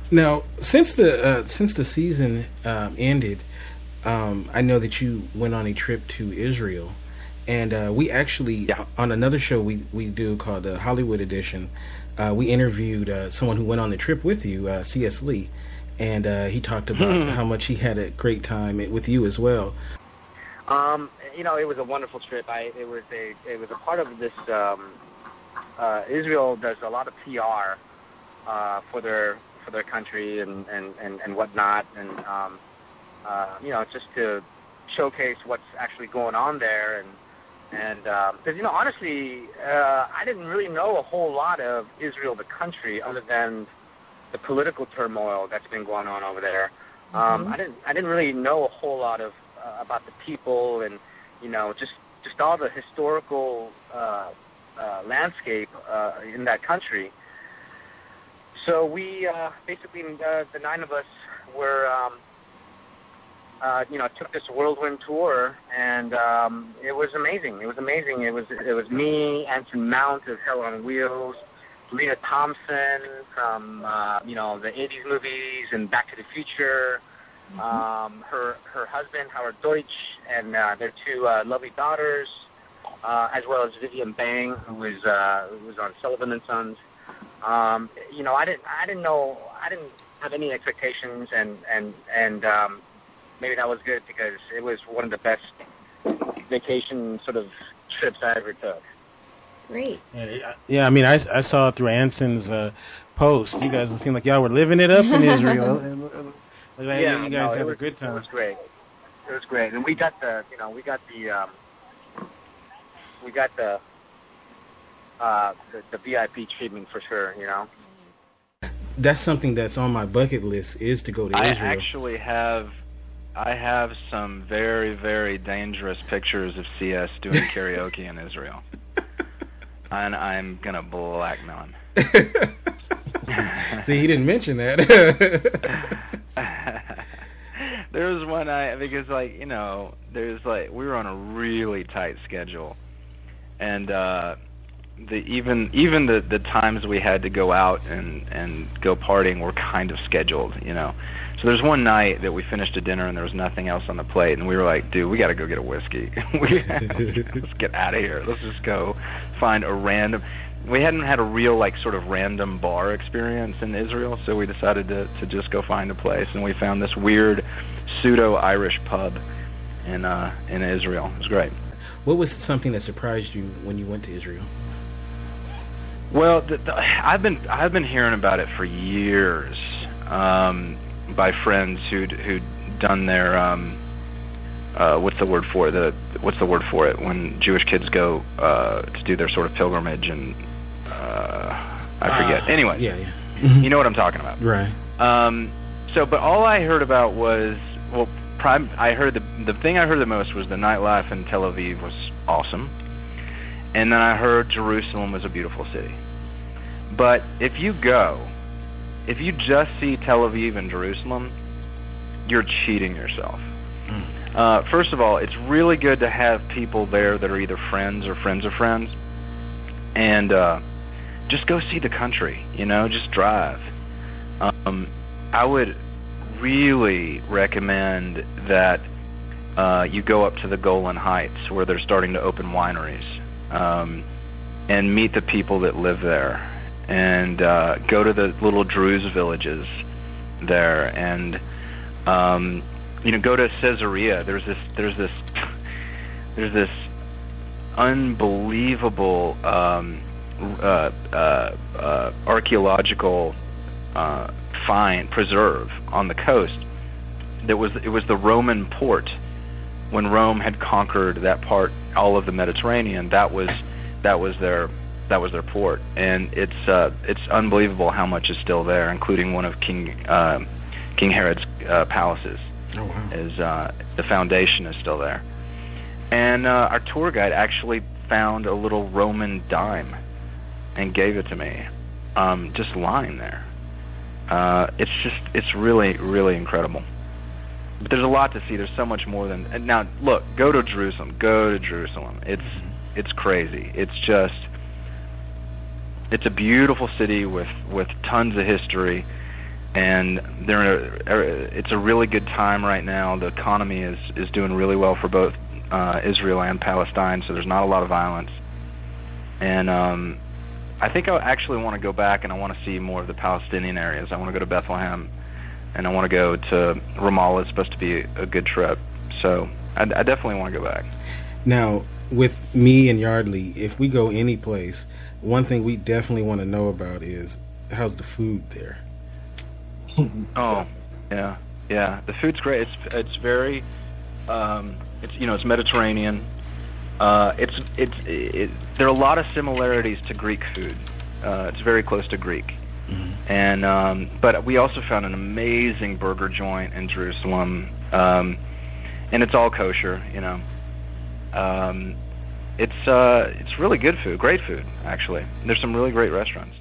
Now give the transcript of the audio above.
Now, since the season ended, I know that you went on a trip to Israel, and we actually on another show we do called the Hollywood Edition. We interviewed someone who went on the trip with you, C.S. Lee, and he talked about how much he had a great time with you as well. It was a wonderful trip. It was a part of this. Israel does a lot of PR for their country and whatnot, and just to showcase what's actually going on there, and because honestly, I didn't really know a whole lot of Israel, the country, other than the political turmoil that's been going on over there. I didn't really know a whole lot of about the people and just all the historical landscape in that country. So we basically the 9 of us were took this whirlwind tour, and it was amazing. It was me, Anson Mount of Hell on Wheels, Lena Thompson from the 80s movies and Back to the Future. Her husband Howard Deutsch and their 2 lovely daughters, as well as Vivian Bang, who was on Sullivan and Sons. I didn't have any expectations, and maybe that was good because it was one of the best vacation sort of trips I ever took. Great. Yeah, I mean, I saw through Anson's post. You guys seem like y'all were living it up in Israel. You guys had a good time. It was great, and we got the VIP treatment for sure. That's something that's on my bucket list, is to go to Israel. I have some very, very dangerous pictures of CS doing karaoke in Israel. And I'm going to blackmail him. See, he didn't mention that. There was one because we were on a really tight schedule. And even the times we had to go out and go partying were kind of scheduled, So there's one night that we finished a dinner and there was nothing else on the plate, and we were like, dude, we got to go get a whiskey. Let's get out of here. Let's just go find a random... We hadn't had a real, sort of random bar experience in Israel, so we decided to just go find a place, and we found this weird pseudo-Irish pub in Israel. It was great. What was something that surprised you when you went to Israel? Well, I've been hearing about it for years. By friends who'd done their what's the word for it when Jewish kids go to do their sort of pilgrimage, and I forget. Anyway, yeah. Mm-hmm. You know what I'm talking about, right? But all I heard about was I heard the thing I heard the most was the nightlife in Tel Aviv was awesome, and then I heard Jerusalem was a beautiful city. But if you just see Tel Aviv and Jerusalem, you're cheating yourself. First of all, it's really good to have people there that are either friends or friends of friends, and just go see the country, just drive. I would really recommend that you go up to the Golan Heights, where they're starting to open wineries, and meet the people that live there, and go to the little Druze villages there, and go to Caesarea. There's this unbelievable archaeological preserve on the coast. It was the Roman port when Rome had conquered that part, all of the Mediterranean. That was their port, and it's unbelievable how much is still there, including one of King Herod's palaces. Oh, is wow. the foundation is still there, and our tour guide actually found a little Roman dime and gave it to me, just lying there. It's really, really incredible. But there's a lot to see. There's so much more than. And now, look, go to Jerusalem. It's crazy. It's just it's a beautiful city with tons of history, and it's a really good time right now. The economy is doing really well for both Israel and Palestine, so there's not a lot of violence. And I think I actually want to go back, and I want to see more of the Palestinian areas. I want to go to Bethlehem, and I want to go to Ramallah. It's supposed to be a good trip, so I definitely want to go back. Now, with me and Yardley, if we go any place, one thing we definitely want to know about is how's the food there. Oh, yeah. The food's great. It's very, it's Mediterranean. There are a lot of similarities to Greek food. It's very close to Greek. Mm-hmm. And but we also found an amazing burger joint in Jerusalem, and it's all kosher. It's really good food, great food actually. There's some really great restaurants.